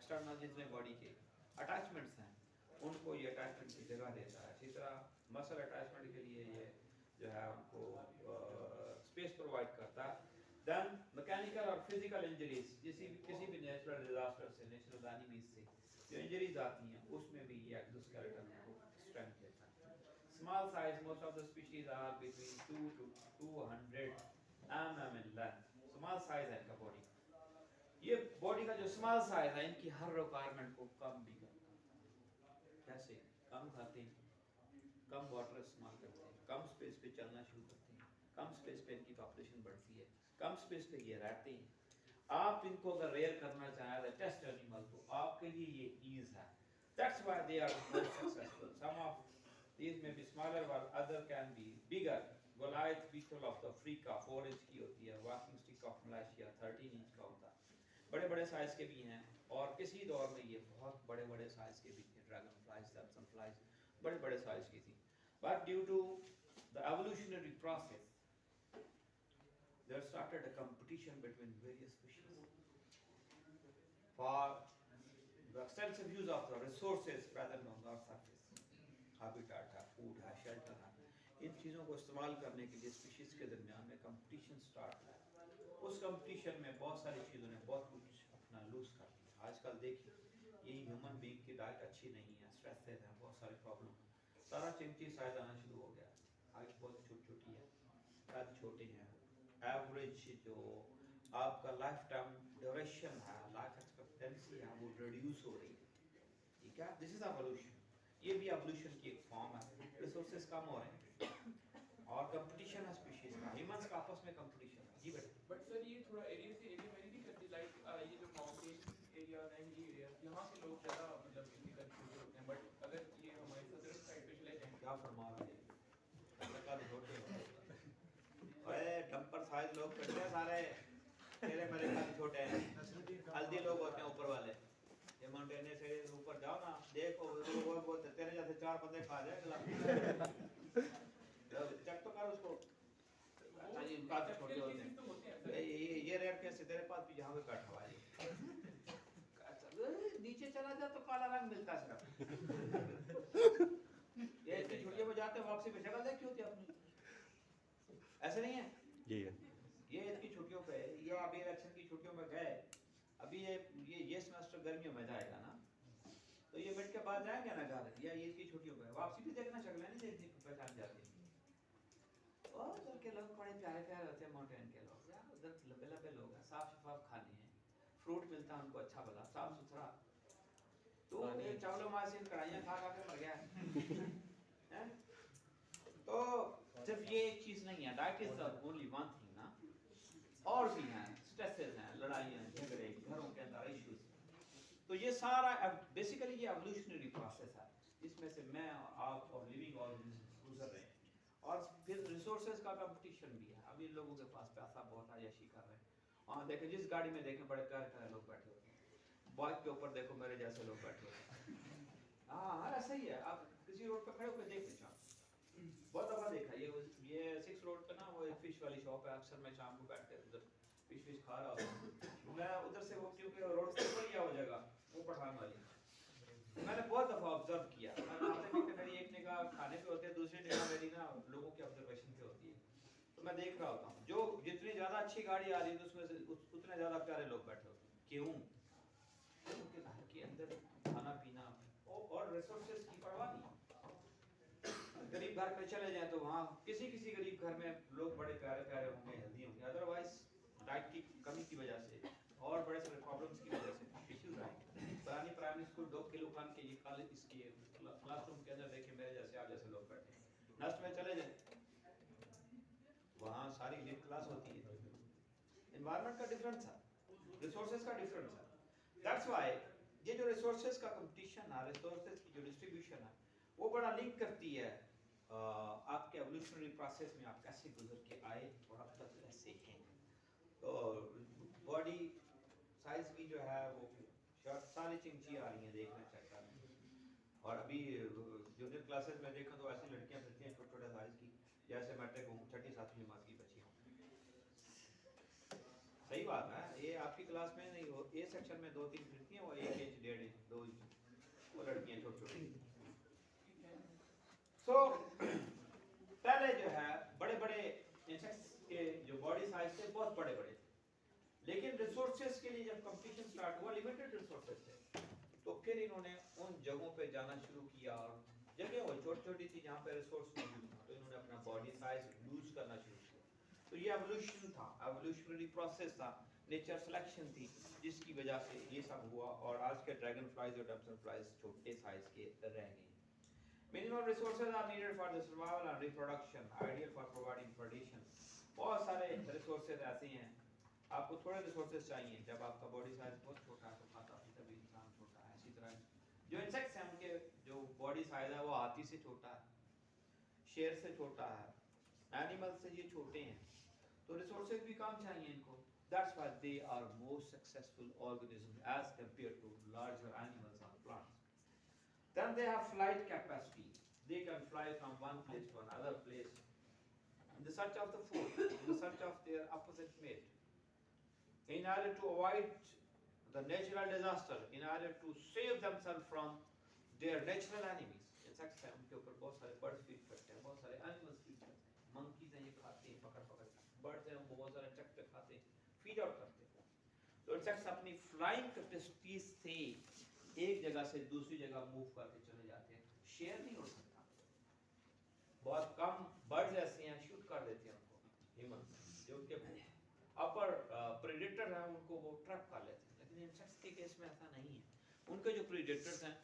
External जितने body के attachments हैं उनको ये अटैचमेंट की जगह देता है। इसी तरह मसल अटैचमेंट के लिए ये जो है उनको स्पेस प्रोवाइड करता है। देन मैकेनिकल और फिजिकल इंजरीज, किसी भी नेचुरल डिजास्टर से, नेचुरल एनिमीज से जो इंजरीज आती हैं उसमें भी ये एक्सोस्केलेटन को स्ट्रेंथ देता है। Small size, most of the species are between 2 to 200 mm in length. Small size है इनका बॉडी। ये बॉडी का जो स्मॉल साइज है इनकी हर रिक्वायरमेंट को कम भी करता है। कैसे? कम खाते हैं, कम वाटर इस्तेमाल करते हैं, कम स्पेस पे चलना शुरू करते हैं, कम स्पेस पे इनकी पॉपुलेशन बढ़ती है, कम स्पेस पे ये रहते हैं। आप इनको अगर रेयर करना चाहें टेस्ट एनिमल तो आपके लिए ये ईज है। That's why they are more successful. Some of these may be smaller while other can be bigger. Goliath beetle of the Africa 4 inch की होती है, walking stick of Malaysia 13 inch का होता है। बड़े बड़े साइज के भी हैं और किसी दौर में ये बहुत बड़े बड़े साइज के भी थे। ड्रैगन फ्लाइज, सैमसन फ्लाइज बड़े बड़े साइज की थी। But due to the evolutionary process, there started a competition between various species for the extensive use of the resources present on the surface. Habitat है, फूड है, shelter है, इन चीज़ों को इस्तेमाल करने के लिए स्पीशीज़ के दरमियान में कंपटीशन स्टार्ट हुआ। उस कंपटीशन में बहुत सारी चीज़ों ने बहुत कुछ अपना लूज कर दिया। आजकल देखिए ये ह्यूमन बीइंग की डाइट अच्छी नहीं है, स्ट्रेसेस हैं, बहुत सारे प्रॉब्लम है, सारा चिमची साइज आना शुरू हो गया। हाइट बहुत छोटी छोटी है, कद छोटे हैं, एवरेज जो आपका लाइफ टाइम ड्यूरेशन है, लाइफ एक्सपेक्टेंसी है वो रिड्यूस हो रही है। ठीक है, दिस इज एवोल्यूशन। ये भी एवोल्यूशन की एक फॉर्म है। रिसोर्सेज कम हो रहे हैं और कंपटीशन है स्पीशीज का, ह्यूमंस का आपस में कंपटीशन है। जी बेटा। बट सर ये थोड़ा एरिया से एरिया वेरी नहीं करती, लाइक ये जो माउंटेन एरिया रैंगी एरिया यहाँ से लोग ज़्यादा मतलब इतनी कंफ्यूज होते हैं। बट अगर ये हमारे सदर्न साइड पे चले जाएंगे, क्या फरमा रहे हैं? लगा छोटे ओए डंपर साइज लोग करते हैं सारे, तेरे मेरे कद छोटे हैं, हल्दी लोग होते हैं ऊपर वाले। ये माउंटेन से ऊपर जाओ ना, देखो वो बोलते तेरे जैसे 4 बंदे खा जाए। चेक तो कर उसको। अच्छा ये काफी छोटे होते हैं। ये रेड कैसे तेरे पास भी यहाँ पे बैठा हुआ है। नीचे चला जा तो काला रंग मिलता है सिर्फ। ये इतनी छुट्टियों में जाते हैं, वापसी पे शक्ल देखी होती है अपनी, ऐसे नहीं है? जी है। ये इतनी छुट्टियों पे, ये अभी इलेक्शन की छुट्टियों में गए, अभी ये सेमेस्टर गर्मियों में जाएगा ना, तो ये मिड के बाद जाएंगे ना घर, या ये इसकी छुट्टियों पे वापसी भी देखना, शक्ल नहीं देखनी, पहचान जाती है। और उधर के लोग बड़े प्यारे प्यारे होते हैं, माउंटेन के लोग यार, उधर लंबे लंबे लोग हैं, साफ शफाफ खाने हैं, फ्रूट मिलता है उनको अच्छा भला, साफ सुथरा। तो ये चावलों मासी कढ़ाइयाँ खा खा के मर गया है। तो सिर्फ ये एक चीज नहीं है, diet is the only one thing ना, और भी हैं, स्ट्रेसेस हैं, लड़ाइयाँ, झगड़े, घरों के अंदर इश्यूज। तो ये सारा बेसिकली ये एवोल्यूशनरी प्रोसेस है, इसमें से मैं आप और लिविंग ऑर्गेनिज्म गुजर रहे हैं। और फिर रिसोर्सेज का कंपटीशन भी है। अभी लोगों के पास पैसा बहुत आयशी कर रहे हैं, वहाँ देखें जिस गाड़ी में देखें बड़े प्यारे प्यारे लोग बैठे होते हैं, बाइक के ऊपर देखो मेरे जैसे लोग बैठे होते हैं। हाँ ऐसा ही है, आप किसी रोड पर खड़े होकर देख लीजिए, बहुत दफा देखा ये 6 रोड पे ना वो एक फिश वाली शॉप है, अक्सर मैं शाम को बैठ के उधर फिश खा रहा हूँ मैं उधर से, वो क्योंकि रोड से ऊपर ही वो जगह वो पठान वाली, मैंने बहुत दफा ऑब्जर्व किया। मेरी एक निगाह खाने पे होती है, दूसरी निगाह मेरी ना लोगों के ऑब्जर्वेशन पे होती है, तो मैं देख रहा होता हूँ जो जितनी ज्यादा अच्छी गाड़ी आ रही है उसमें से उतने ज्यादा प्यारे लोग बैठे होते हैं। क्यों? उनके घर के अंदर खाना पीना और रिसोर्सेज की परवाह नहीं। गरीब घर पे चले जाए तो वहाँ किसी किसी गरीब घर में लोग बड़े प्यारे प्यारे होंगे, हेल्दी होंगे, अदरवाइज डाइट की कमी की वजह से और बड़े सारे प्रॉब्लम्स की वजह से इश्यूज आएंगे। पुरानी प्राइमरी स्कूल 2 किलो खान के ये कॉलेज इसके क्लासरूम के अंदर देखे मेरे जैसे आप जैसे लोग बैठे हैं। नस्ट में चले जाए वहाँ सारी लिट क्लास होती है, एनवायरनमेंट का डिफरेंस है, रिसोर्सेज का डिफरेंस है। दैट्स व्हाई ये जो रिसोर्सेज का कंपटीशन है, रिसोर्सेज की जो डिस्ट्रीब्यूशन है वो बड़ा लिंक करती है आपके एवोल्यूशनरी प्रोसेस में आप कैसे गुजर के आए और अब तक कैसे हैं। तो बॉडी साइज भी जो है वो सारी चिंची आ रही हैं, देखना चेक करना। और अभी जूनियर क्लासेस में देखा तो ऐसी लड़कियां फिरती हैं छोटे छोटे साइज की, जैसे मैट्रिक 6ठी 7वीं जमात की बच्ची हों। सही बात है, ये आपकी क्लास में नहीं हो, ए सेक्शन में 2-3 खिड़कियां और 1 इंच 1.5 इंच 2 इंच वो लड़कियां छोटी छोटी। सो पहले जो है बड़े बड़े इंसेक्ट्स के जो बॉडी साइज थे बहुत बड़े बड़े थे, लेकिन रिसोर्सेज के लिए जब कंपटीशन स्टार्ट हुआ, लिमिटेड रिसोर्सेज थे, तो फिर इन्होंने उन जगहों पे जाना शुरू किया और जगह वो छोटी छोटी थी जहाँ पे रिसोर्स मौजूद था, तो इन्होंने अपना बॉडी साइज लूज करना शुरू किया। तो ये एवोल्यूशन था, एवोल्यूशनरी प्रोसेस था, नेचर सिलेक्शन थी, जिसकी वजह से ये सब हुआ और आज के ड्रैगन फ्लाइज और डम्सन फ्लाइज छोटे साइज के रह गए। Minimum resources are needed for the survival and reproduction, ideal for providing predation. बहुत सारे resources ऐसे हैं, आपको थोड़े resources चाहिए, जब आपका body size बहुत छोटा है तो खाता पीता भी इंसान छोटा है। इसी तरह जो insects हैं उनके जो body size है वो हाथी से छोटा है, शेर से छोटा है, animals से ये छोटे हैं, तो resources भी कम चाहिए इनको। That's why they are more successful organisms as compared to larger animals or plants. Then they have flight capacity. They can fly from one place to another place in the search of the food, in the search of their opposite mate. In order to avoid the natural disaster, in order to save themselves from their natural enemies. Insects हैं उनके ऊपर बहुत सारे birds feed करते हैं, बहुत सारे animals feed करते हैं, monkeys हैं ये खाते हैं पकड़ पकड़ के, birds हैं बहुत सारे insects खाते हैं, feed out करते हैं। तो insects अपनी flying capacity से एक जगह से दूसरी जगह मूव करके चले जाते हैं। शेर नहीं उड़ सकता, बहुत कम बर्ड्स ऐसे हैं शूट कर देते हैं उनको, ह्यूमन जो उनके अपर प्रेडेटर हैं उनको वो ट्रैप कर लेते हैं, लेकिन इंसेक्ट्स के केस में ऐसा नहीं है। उनके जो प्रेडेटर्स हैं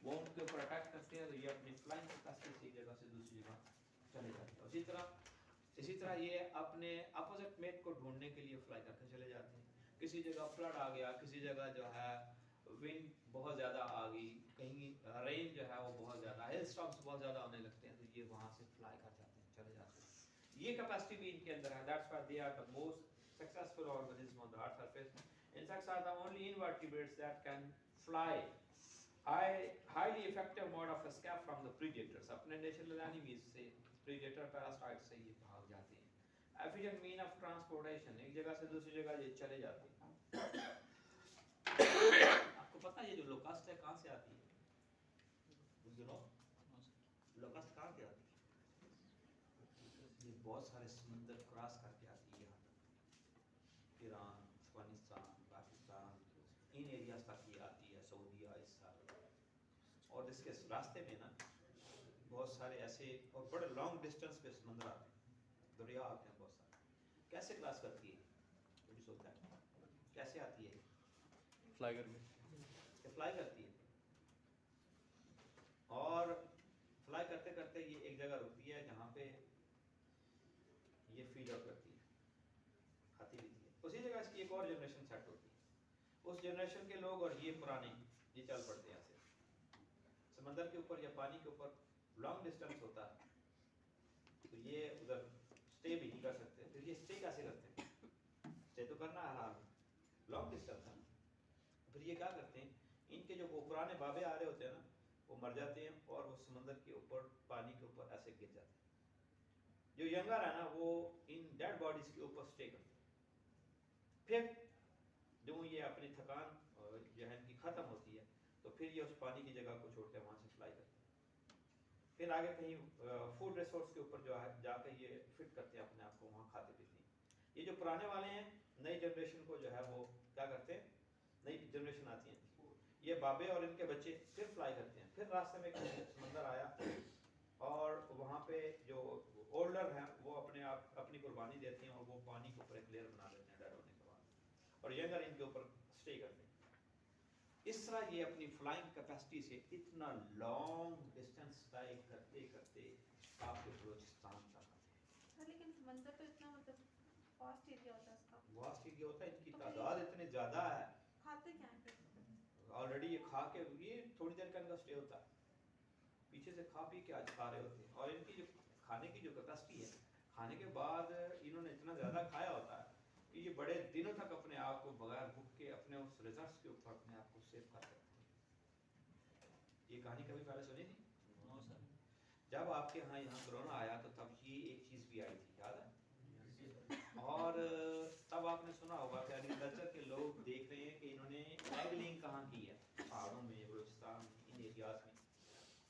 वो उनके ऊपर अटैक करते हैं, तो ये अपनी फ्लाइंग कैपेसिटी से एक जगह से दूसरी जगह चले जाते हैं। इसी तरह ये अपने अपोजिट मेट को ढूंढने के लिए फ्लाई करके चले जाते हैं। किसी जगह फ्लड आ गया, किसी जगह जो है विंड बहुत ज़्यादा आ गई, कहीं रेन जो है वो बहुत ज़्यादा, हेल स्टॉर्म्स बहुत ज़्यादा होने लगते हैं, तो ये वहाँ से फ्लाई कर जाते हैं, चले जाते हैं। ये कैपेसिटी भी इनके अंदर है। That's why they are the most successful organism on the earth surface. Insects are the only invertebrates that can fly. Highly effective mode of escape from the predators. अपने नेचुरल एनिमीज से, predator parasite से ये भाग जाते हैं। Efficient mean of transportation, एक जगह से दूसरी जगह ये चले जाते हैं। आपको पता है ये जो लोकस्ट है कहाँ से आती है? लोकस्ट कहाँ से आती है? ये बहुत सारे समुद्र क्रॉस करके आती है यहाँ तक, ईरान, अफगानिस्तान, पाकिस्तान, इन एरियाज तक ये आती है, सऊदीया इस साल। और इसके रास्ते में ना बहुत सारे ऐसे और बड़े लॉन्ग डिस्टेंस पे समुद्र आते हैं, दरिया आते हैं बहुत सारे। कैसे क्रॉस करती है? कैसे आती है? फ्लाई करके, फ्लाई करती है और फ्लाई करते करते ये एक जगह रुकती है जहाँ पे ये फीड आउट करती है, खाती रहती है। उसी जगह इसकी एक और जनरेशन सेट होती है। उस जनरेशन के लोग और ये पुराने ये चल पड़ते हैं ऐसे समंदर के ऊपर या पानी के ऊपर, लॉन्ग डिस्टेंस होता है तो ये उधर स्टे भी नहीं कर सकते। फिर ये स्टे कैसे करते हैं? स्टे तो करना है, लॉन्ग डिस्टेंस है। फिर ये क्या करते हैं, इनके जो वो पुराने बाबे आ रहे होते हैं ना वो मर जाते हैं और वो समंदर के ऊपर, पानी के ऊपर ऐसे गिर जाते हैं। जो यंगर है ना वो इन डेड बॉडीज के ऊपर स्टे करते हैं। फिर जो ये अपनी थकान जो है इनकी खत्म होती है तो फिर ये उस पानी की जगह को छोड़ते हैं, वहाँ से फ्लाई करते हैं। फिर आगे कहीं फूड रिसोर्स के ऊपर जो है जाकर ये फिट करते हैं अपने आप को, वहाँ खाते पीते हैं। ये जो पुराने वाले हैं नई जनरेशन को जो है वो क्या करते हैं, नई जनरेशन आती है ये बाबे और इनके बच्चे फिर फ्लाई करते हैं। फिर रास्ते में समंदर आया और वहाँ पे जो ओल्डर हैं वो अपने आप अपनी कुर्बानी देते हैं और वो पानी के ऊपर एक लेयर बना लेते हैं डेड होने के बाद, और यंगर इनके ऊपर स्टे करते हैं। इस तरह ये अपनी फ्लाइंग कैपेसिटी से इतना लॉन्ग डिस्टेंस तय करते करते आपके बलूचिस्तान तक आते हैं। लेकिन समंदर तो इतना मतलब वास्ट एरिया होता है इसका, वास्ट एरिया होता है, इनकी तादाद इतनी ज़्यादा है। खाते क्या है? ऑलरेडी ये खा के ये थोड़ी देर का इनका स्टे होता है, पीछे से खा पी के आज खा रहे होते हैं। और इनकी जो खाने की जो कैपेसिटी है, खाने के बाद इन्होंने इतना ज़्यादा खाया होता है कि ये बड़े दिनों तक अपने आप को बगैर भूख के अपने उस रिजर्व्स के ऊपर अपने आप को सेव कर सकते हैं। ये कहानी कभी पहले सुनी थी? जब आपके यहाँ कोरोना आया तो तब ये एक चीज़ भी आई थी, याद है? और तब अब आपने सुना होगा कि एग्रीकल्चर के लोग देख रहे हैं कि इन्होंने एग लेइंग कहाँ की है, पहाड़ों में, बलूचिस्तान में, इन एरियाज में।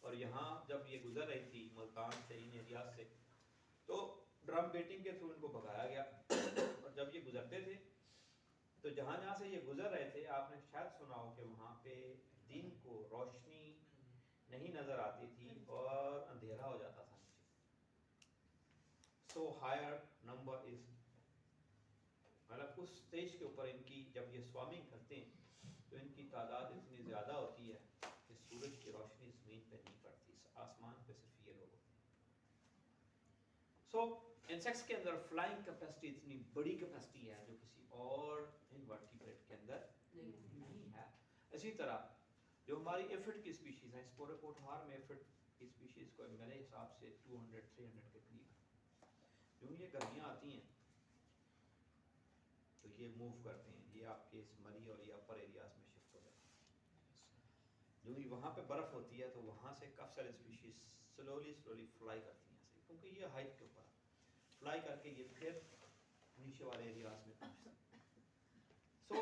और यहाँ जब ये गुजर रही थी मुल्तान से, इन एरियाज से, तो ड्रम बेटिंग के थ्रू इनको भगाया गया। और जब ये गुजरते थे तो जहाँ जहाँ से ये गुजर रहे थे, आपने शायद सुना हो कि वहाँ पे दिन को रोशनी नहीं नजर आती थी और अंधेरा हो जाता था नीचे। सो हायर नंबर इज, मतलब उस स्टेज के ऊपर इनकी जब ये स्वामिंग करते हैं तो इनकी तादाद इतनी ज़्यादा होती है कि सूरज की रोशनी ज़मीन पे नहीं पड़ती, आसमान पे सिर्फ ये लोग होते हैं। सो इंसेक्ट्स के अंदर फ्लाइंग कैपेसिटी इतनी बड़ी कैपेसिटी है जो किसी और इनवर्टिब्रेट के अंदर नहीं है। इसी तरह जो हमारी एफिड की स्पीशीज़ हैं, स्पोरोपोडहार में एफिड की स्पीशीज़ को मेरे हिसाब से 200-300 के करीब, जो ये गर्मियाँ आती हैं तो ये मूव करते हैं, ये आपके इस मरी और ये अपर एरियाज में शिफ्ट हो जाते हैं। जो ही वहाँ पे बर्फ़ होती है तो वहाँ से काफ़ी सारी स्पीशीज़ स्लोली फ्लाई करती हैं, क्योंकि ये हाइट के ऊपर फ्लाई करके ये फिर नीचे वाले एरियाज में पहुँचते हैं। सो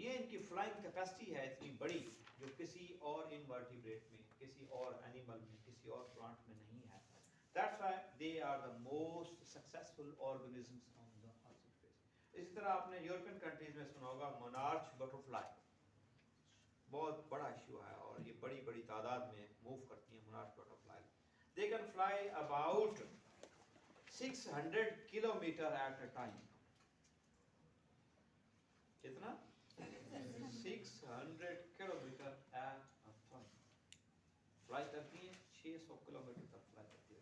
ये इनकी फ्लाइंग कैपेसिटी है इतनी बड़ी जो किसी और इनवर्टिब्रेट में, किसी और एनिमल में, किसी और प्लांट में नहीं है। That's why they are the most successful organisms on the earth surface. इसी तरह आपने यूरोपियन कंट्रीज में सुना होगा मोनार्च बटरफ्लाई, बहुत बड़ा इशू है और ये बड़ी बड़ी तादाद में मूव करती हैं monarch butterfly. They can fly about 600 kilometre at a time. कितना? 600 kilometre at a time fly करती हैं, 600 किलोमीटर तक फ्लाई करती है।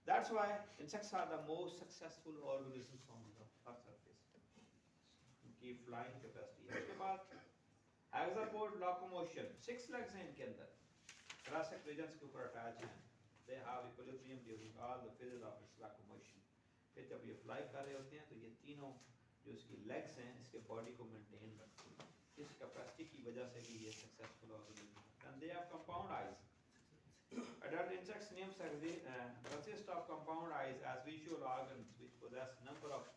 That's why insects are the most successful organisms on the earth surface. उनकी फ्लाइंग कैपेसिटी है। उसके बाद हेक्सापोड लोकोमोशन, 6 legs हैं इनके अंदर, thoracic regions के ऊपर अटैच हैं। They have equilibrium during all the phases of its locomotion. फिर जब ये फ्लाई कर रहे होते हैं तो ये तीनों जो इसकी लेग्स हैं इसके बॉडी को मेंटेन रखती हैं। इस कैपेसिटी की वजह से भी ये सक्सेसफुल ऑर्गेनिज्म है। And they have compound eyes. Adult insects names consist of compound eyes as visual organs which possess number of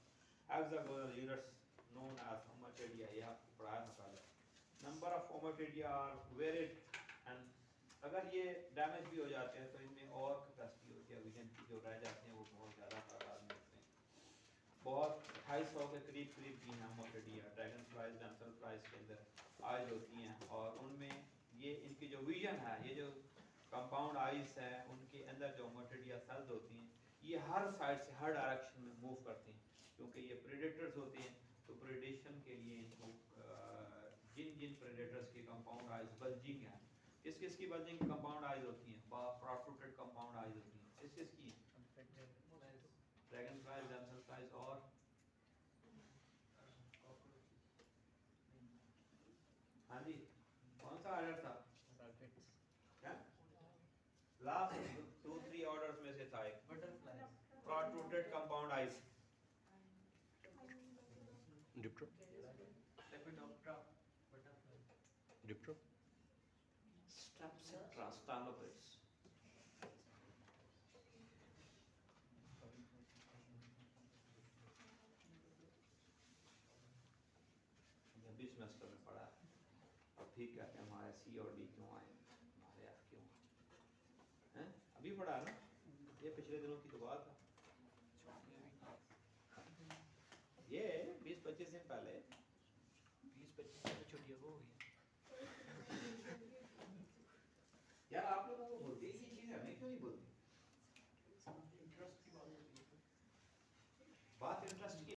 hexagonal units known as ommatidia. ये आपको पढ़ाया था पहले। Number of ommatidia are varied and अगर ये damage भी हो जाते हैं तो इनमें और कैपेसिटी होती है, विजन की जो रह जाते हैं वो बहुत ज़्यादा तादाद में होते हैं। बहुत 250 के करीब भी हैं ओमोटिडिया। ड्रैगन फ्लाइज, डैमसल फ्लाइज के अंदर आइज होती हैं और उनमें ये इनकी जो विजन है, ये जो कंपाउंड आइज है, उनके अंदर जो ओमोटिडिया सेल्स होती हैं ये हर साइड से, हर डायरेक्शन में मूव करती हैं, क्योंकि ये प्रेडेटर्स होते हैं। तो प्रेडेशन के लिए इनको जिन प्रेडेटर्स की कंपाउंड आइज बल्जिंग है, किस की बल्जिंग कंपाउंड आइज होती हैं, प्रोट्रूटेड कंपाउंड आइज होती हैं, किस की? ड्रैगन फ्लाइज, डैमसल फ्लाइज और हाँ जी, कौन सा ऑर्डर था? क्या? लास्ट 2-3 ऑर्डर्स में से था एक प्रोट्रूटेड कंपाउंड आइज। डिप्टरो डिप्टरो स्ट्रेप्सिट्रा, स्टालोपिड्स। ये भी सेमेस्टर में पढ़ा है। अब ठीक कहते हैं हमारे सी और डी क्यों आए, हमारे एफ क्यों आए हैं? अभी पढ़ा है ना, ये पिछले दिनों की तो बात है। ये 20-25 दिन पहले, 20-25 दिन छुट्टियां हो गई यार। आप लोगों को बोलती है ये चीज़, हमें क्यों नहीं बोलती? बात इंटरेस्ट की